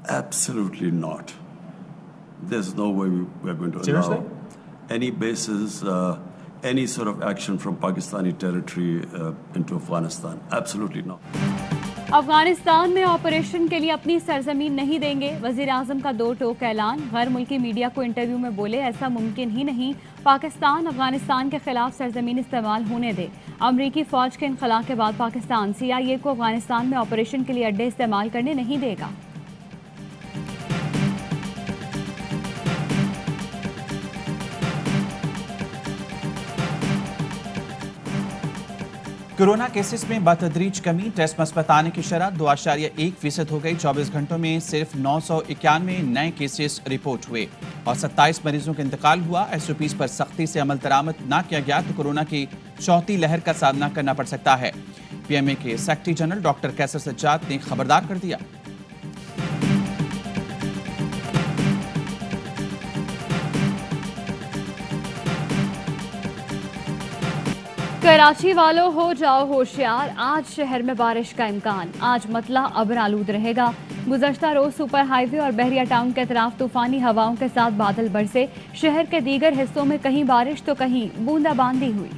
Absolutely not. There's no way we're going to Seriously? allow any bases, any sort of action from Pakistani territory into Afghanistan. Absolutely not. Afghanistan में operation के लिए अपनी सरजमीन नहीं देंगे। वजीर आजम का दो टोक ऐलान। गैर मुल्की मीडिया को इंटरव्यू में बोले ऐसा मुमकिन ही नहीं, पाकिस्तान अफगानिस्तान के खिलाफ सरजमीन इस्तेमाल होने दे। अमरीकी फौज के इनखला के बाद पाकिस्तान CIA को अफगानिस्तान में ऑपरेशन के लिए अड्डे इस्तेमाल करने नहीं देगा। कोरोना केसेस में बतदरीज कमी, टेस्ट मस्बत आने की शरह 2.1% हो गई। 24 घंटों में सिर्फ 991 नए केसेस रिपोर्ट हुए और 27 मरीजों का इंतकाल हुआ। SOPs पर सख्ती से अमल दरामद ना किया गया तो कोरोना की चौथी लहर का सामना करना पड़ सकता है। PMA के सेक्रेटरी जनरल डॉक्टर कैसर सज्जाद ने खबरदार कर दिया। कराची वालों हो जाओ होशियार, आज शहर में बारिश का इम्कान। आज मतला अब्र आलूद रहेगा। गुज़श्ता रोज सुपर हाईवे और बहरिया टाउन के तरफ तूफानी हवाओं के साथ बादल बरसे। शहर के दीगर हिस्सों में कहीं बारिश तो कहीं बूंदाबांदी हुई।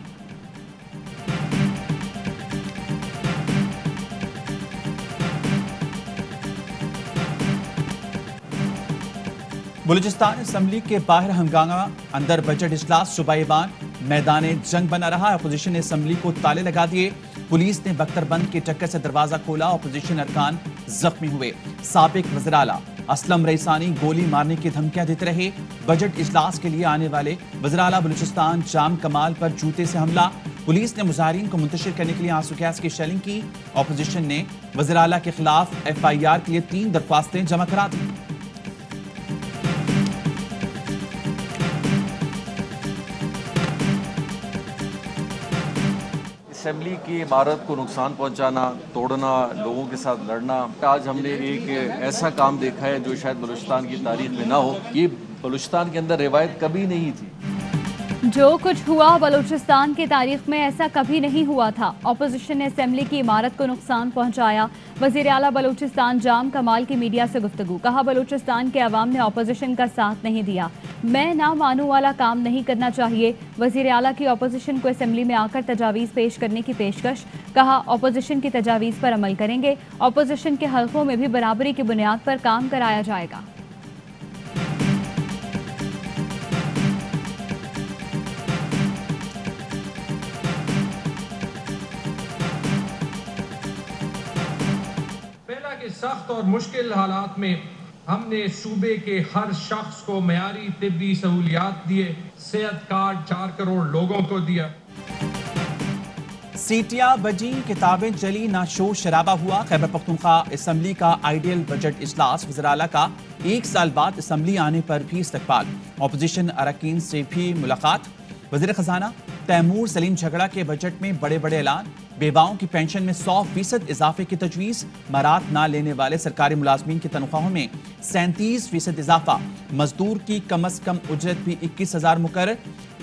बलूचिस्तान असम्बली के बाहर हंगामा, अंदर बजट इजलास, सुबाइबान मैदान जंग बना रहा। अपोजिशन ने असम्बली को ताले लगा दिए। पुलिस ने बख्तरबंद की टक्कर से दरवाजा खोला। अपोजिशन अरकान जख्मी हुए। साबिक वज़ीर आला असलम रईसानी गोली मारने की धमकियां देते रहे। बजट इजलास के लिए आने वाले वज़ीर आला बलूचिस्तान जाम कमाल पर जूते से हमला। पुलिस ने मुजाहिरीन को मुंतशिर करने के लिए आंसू गैस की शेलिंग की। अपोजिशन ने वज़ीर आला के खिलाफ FIR के लिए 3 दरख्वास्तें जमा करा दी। असेंबली की इमारत को नुकसान पहुंचाना, तोड़ना, लोगों के साथ लड़ना, आज हमने एक ऐसा काम देखा है जो शायद बलूचिस्तान की तारीख में ना हो। ये बलूचिस्तान के अंदर रिवायत कभी नहीं थी। जो कुछ हुआ बलूचिस्तान की तारीख में ऐसा कभी नहीं हुआ था। अपोजिशन ने असेंबली की इमारत को नुकसान पहुंचाया। वज़ीर आला बलूचिस्तान जाम कमाल की मीडिया से गुफ्तगू। कहा बलूचिस्तान के अवाम ने अपोजिशन का साथ नहीं दिया। मैं ना मानू वाला काम नहीं करना चाहिए। वज़ीर आला की अपोजिशन को असेंबली में आकर तजावीज़ पेश करने की पेशकश। कहा अपोजिशन की तजावीज़ पर अमल करेंगे। अपोजिशन के हल्कों में भी बराबरी की बुनियाद पर काम कराया जाएगा। सख्त और मुश्किल हालात में हमने सूबे के हर शख्स को मयारी तिब्बी सहूलियात दिए। सेहत कार्ड 4 करोड़ लोगों को दिया। सीटियां बजी, किताबें चली, ना शोर शराबा हुआ। खैबर पख्तूनख्वा असम्बली का आइडियल बजट इजलास। वज़ीर आला का 1 साल बाद असम्बली आने पर भी इस्तकबाल। अपोजिशन अरकान से भी मुलाकात। वज़ीर खजाना तैमूर सलीम झगड़ा के बजट में बड़े बड़े ऐलान। बेवाओं की पेंशन में 100% इजाफे की तजवीज़। मरात ना लेने वाले सरकारी मुलाजमीन की तनख्वाहों में 37% इजाफा। मजदूर की कम अज कम उजरत भी 21,000 मुकर्रर।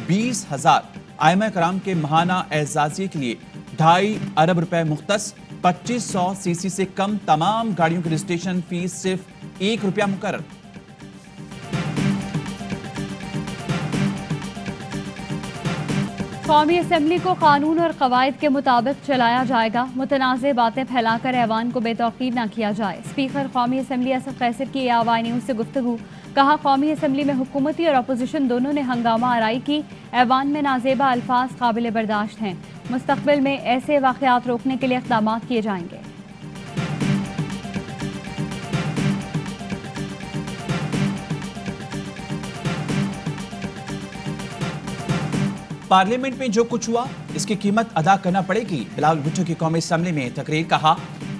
20,000 आइमा कराम के महाना एजाजिये के लिए 2.5 अरब रुपए मुख्तस। 2500 सीसी से कम तमाम गाड़ियों की रजिस्ट्रेशन फीस सिर्फ ₹1 मुकर्रर। कौमी असम्बली को कानून और कवायद के मुताबिक चलाया जाएगा। मुतनाज़ बातें फैलाकर ऐवान को बेतौकीर न किया जाए। स्पीकर कौमी असम्बली असद कैसर की AY न्यूज़ से गुफ्तगू। कहा कौमी असम्बली में हुकूमती और अपोजिशन दोनों ने हंगामा आराई की। ऐवान में नाजेबा अल्फाज काबिल बर्दाश्त हैं। मुस्तकबिल में ऐसे वाक़यात रोकने के लिए इक़दाम किए जाएंगे। पार्लियामेंट में जो कुछ हुआ इसकी कीमत अदा करना पड़ेगी। बिलावल भुट्टो की कौमी असम्बली में तकरीर। कहा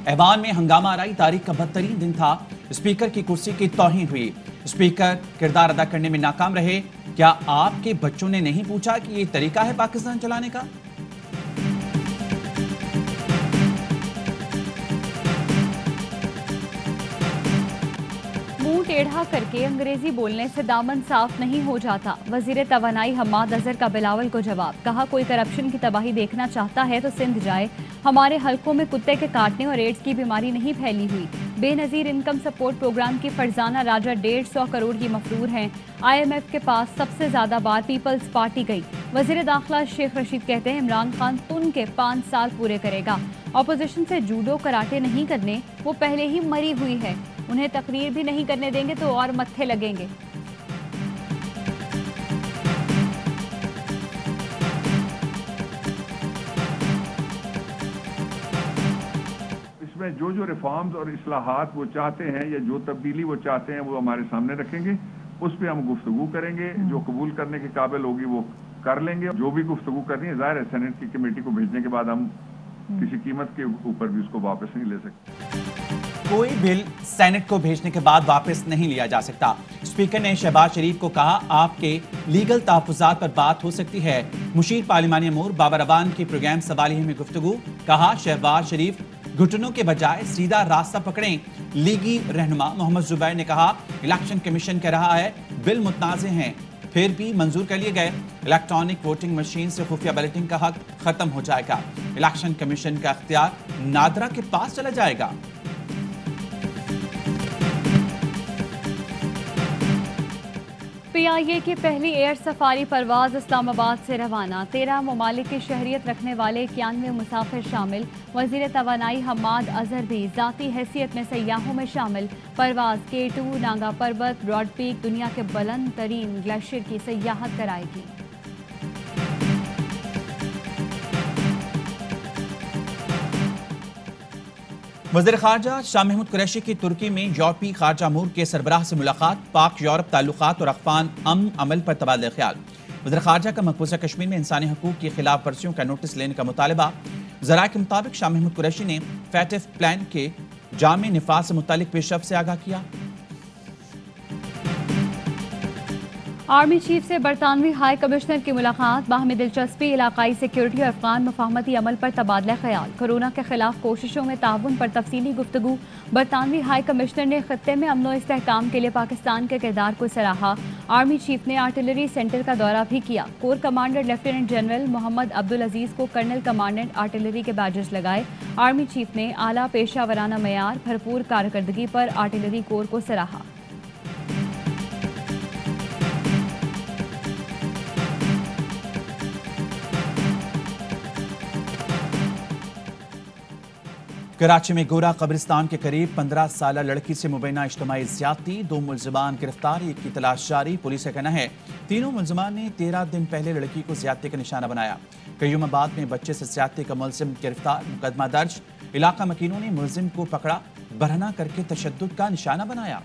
ऐवान में हंगामा आराई तारीख का बदतरीन दिन था। स्पीकर की कुर्सी की तौहीन हुई। स्पीकर किरदार अदा करने में नाकाम रहे। क्या आपके बच्चों ने नहीं पूछा कि ये तरीका है पाकिस्तान चलाने का? मुंह टेढ़ा करके अंग्रेजी बोलने से दामन साफ नहीं हो जाता। वजीर तवानाई हम्माद अजहर का बिलावल को जवाब। कहा कोई करप्शन की तबाही देखना चाहता है तो सिंध जाए। हमारे हलकों में कुत्ते के काटने और एड्स की बीमारी नहीं फैली हुई। बेनजीर इनकम सपोर्ट प्रोग्राम की फरजाना राजा 150 करोड़ की मफरूर हैं। IMF के पास सबसे ज्यादा बार पीपल्स पार्टी गई। वजीर दाखिला शेख रशीद कहते हैं इमरान खान तुन के 5 साल पूरे करेगा। ऑपोजिशन से जूडो कराटे नहीं करने, वो पहले ही मरी हुई है। उन्हें तकरीर भी नहीं करने देंगे तो और मत्थे लगेंगे। इसमें जो रिफॉर्म्स और इस्लाहात वो चाहते हैं या जो तब्दीली वो चाहते हैं वो हमारे सामने रखेंगे, उस पर हम गुफ्तगू करेंगे। जो कबूल करने के काबिल होगी वो कर लेंगे। जो भी गुफ्तगू करनी है जाहिर है सेनेट की कमेटी को भेजने के बाद हम किसी कीमत के ऊपर भी उसको वापस नहीं ले सकते। कोई बिल सेनेट को भेजने के बाद वापस नहीं लिया जा सकता। स्पीकर ने शहबाज शरीफ को कहा आपके लीगल तहफ्फुज़ात पर बात हो सकती है। मुशीर पार्लिमानी अमूर बाबर अवान के प्रोग्राम सवालिया में गुफ्तगू। कहा शहबाज शरीफ घुटनों के बजाय सीधा रास्ता पकड़ें। लीगी रहनुमा मोहम्मद जुबैर ने कहा इलेक्शन कमीशन कह रहा है बिल मुतनाज़े हैं, फिर भी मंजूर कर लिए गए। इलेक्ट्रॉनिक वोटिंग मशीन से खुफिया बैलेटिंग का हक खत्म हो जाएगा। इलेक्शन कमीशन का इख्तियार नादरा के पास चला जाएगा। PIA की पहली एयर सफारी परवाज इस्लामाबाद से रवाना। 13 ममालिक की शहरियत रखने वाले 91 मुसाफिर शामिल। वजीर तवानाई हम्माद अजहर भी ज़ाती हैसियत में सयाहों में शामिल। परवाज K2 नांगा पर्वत ब्रॉड पीक दुनिया के बुलंद तरीन ग्लेशियर की सयाहत कराएगी। वज़ीर ख़ारजा शाह महमूद कुरैशी की तुर्की में यूरोपीय ख़ारजा अमूर के सरबराह से मुलाकात। पाक यूरोप ताल्लुकात और अफ़गान अमन अमल पर तबादला ख्याल। वज़ीर ख़ारजा का मकबूजा कश्मीर में इंसानी हकूक़ की खिलाफ वर्जियों का नोटिस लेने का मुतालबा। ज़राए के मुताबिक शाह महमूद कुरैशी ने फैटिफ प्लान के जामे निफाज से मुतालिक पेशरफ से आगाह किया। आर्मी चीफ से बरतानवी हाई कमिश्नर की मुलाकात। बाहमी दिलचस्पी, इलाकाई सिक्योरिटी और अफगान मफाहमती अमल पर तबादला ख्याल। कोरोना के खिलाफ कोशिशों में ताउन पर तफसीली गुफ्तगू। बरतानवी हाई कमिश्नर ने खत्ते में अमन व इस्तेहकाम के लिए पाकिस्तान के किरदार को सराहा। आर्मी चीफ ने आर्टिलरी सेंटर का दौरा भी किया। Corps commander lieutenant general Mohammad Abdul Aziz को कर्नल कमांडेंट आर्टिलरी के बैजेस लगाए। आर्मी चीफ ने आला पेशा वराना मयार भरपूर कारकर्दगी पर आर्टिलरी कोर को सराहा। कराची में गोरा कब्रिस्तान के करीब 15 साल लड़की से मुबैना इज्तिमाई ज़्यादती। 2 मुल्ज़िमान गिरफ्तार, एक की तलाश जारी। पुलिस का कहना है तीनों मुल्ज़िमान ने 13 दिन पहले लड़की को ज़्यादती का निशाना बनाया। कयूमाबाद में बच्चे से ज़्यादती का मुल्ज़िम गिरफ्तार, मुकदमा दर्ज। इलाका मकीनों ने मुल्ज़िम को पकड़ा, बरहना करके तशद्दुद का निशाना बनाया।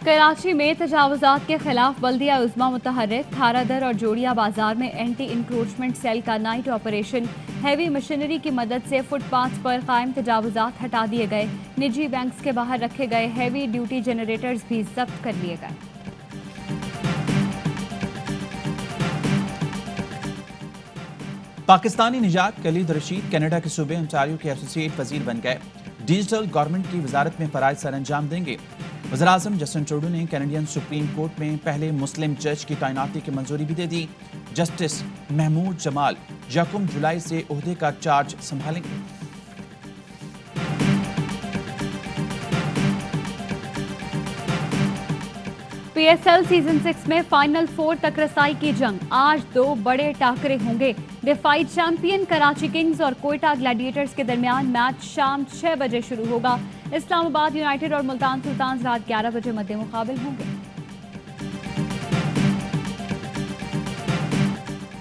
कराची में तजावुज़ात के खिलाफ बल्दिया उज़्मा मुतहर्रिक। खारादर और जोड़िया बाजार में एंटी इंक्रोचमेंट सेल का नाइट ऑपरेशन। हैवी मशीनरी की मदद से फुटपाथ पर कायम तजावुज़ात हटा दिए गए। निजी बैंक्स के बाहर रखे गए हैवी ड्यूटी जनरेटर्स भी जब्त कर लिए गए। पाकिस्तानी निजात कलीद रशीद कनाडा के सूबे ओंटारियो के एसोसिएट वजीर बन गए। डिजिटल गवर्नमेंट की वजारत में फराइज सर अंजाम देंगे। वज़ीर आज़म जस्टिन ट्रूडो ने कैनेडियन सुप्रीम कोर्ट में पहले मुस्लिम जज की तैनाती की मंजूरी भी दे दी। जस्टिस महमूद जमाल 1 जुलाई से ओहदे का चार्ज संभालेंगे। PSL सीजन 6 में फाइनल 4 तक रसाई की जंग। आज 2 बड़े टाकरे होंगे। दिफाई चैंपियन कराची किंग्स और कोयटा ग्लैडिएटर्स के दरमियान मैच शाम 6 बजे शुरू होगा। इस्लामाबाद यूनाइटेड और मुल्तान सुल्तान्स रात 11 बजे मद्दे मुकाबिल होंगे।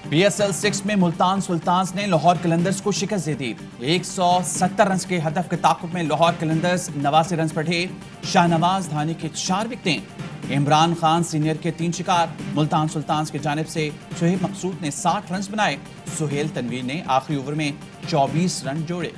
PSL 6 में मुल्तान सुल्तान्स ने लाहौर कलंदर्स को शिकस्त दे दी। 170 रन के हदफ के ताक़ुब में लाहौर कलंदर्स 89 रन पर ढे। शाहनवाज धानी के 4 विकेटें, इमरान खान सीनियर के 3 शिकार। मुल्तान सुल्तान्स की जानिब से शोहेब मकसूद ने 60 रन बनाए। सुहेल तनवीर ने आखिरी ओवर में 24 रन जोड़े।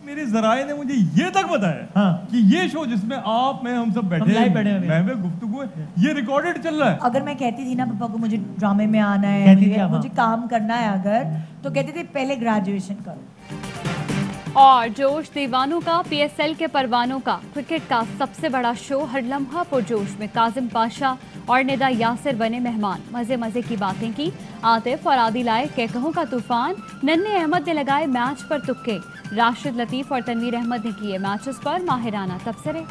मेरे जराए ने मुझे ये तक बताया कि ये शो जिसमें आप में हम सब बैठे हैं गुफ्तगू है, ये रिकॉर्डेड चल रहा है। अगर मैं कहती थी ना पापा को मुझे ड्रामे में आना है, मुझे काम करना है अगर, तो कहते थे पहले ग्रेजुएशन करो। और जोश दीवानों का, पीएसएल के परवानों का, क्रिकेट का सबसे बड़ा शो हर लम्हा पुरजोश में काजिम पाशा और निदा यासिर बने मेहमान। मजे मजे की बातें की, आतिफ और आदिल आए कहकहों का तूफान। नन्हे अहमद ने लगाए मैच पर तुक्के, राशिद लतीफ और तनवीर अहमद ने किए मैचेस पर माहिराना तबसरे।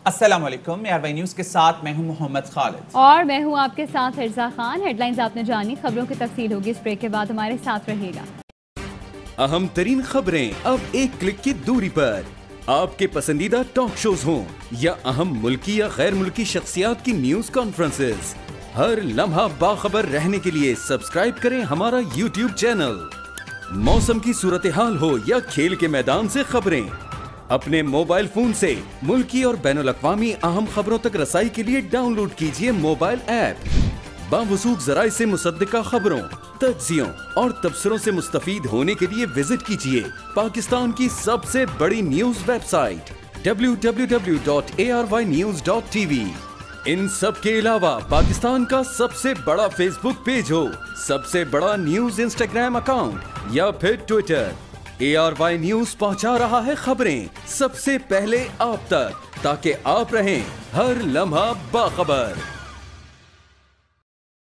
अस्सलाम वालेकुम, ARY न्यूज़ के साथ मैं हूं मोहम्मद खालिद और मैं हूं आपके साथ हिरजा खान। हेडलाइंस आपने जानी, खबरों की तफसील होगी इस ब्रेक के बाद, हमारे साथ रहिएगा। अहम तरीन खबरें अब एक क्लिक की दूरी पर। आपके पसंदीदा टॉक शोज हों या अहम मुल्की या गैर मुल्की शख्सियात की न्यूज कॉन्फ्रेंसेस, हर लम्हा बाखबर रहने के लिए सब्सक्राइब करें हमारा YouTube चैनल। मौसम की सूरत हाल हो या खेल के मैदान से खबरें, अपने मोबाइल फोन से मुल्की और बैनुल अक़वामी अहम खबरों तक रसाई के लिए डाउनलोड कीजिए मोबाइल ऐप। बावसूख ज़राए से मुसद्दिका खबरों, तज्ज़ियों और तबसरों से मुस्तफ़ीद होने के लिए विजिट कीजिए पाकिस्तान की सबसे बड़ी न्यूज वेबसाइट www.arynews.tv। इन सब के अलावा पाकिस्तान का सबसे बड़ा फेसबुक पेज हो, सबसे बड़ा न्यूज इंस्टाग्राम अकाउंट या फिर ट्विटर, ARY न्यूज पहुंचा रहा है खबरें सबसे पहले आप तक, ताकि आप रहें हर लम्हा बाखबर।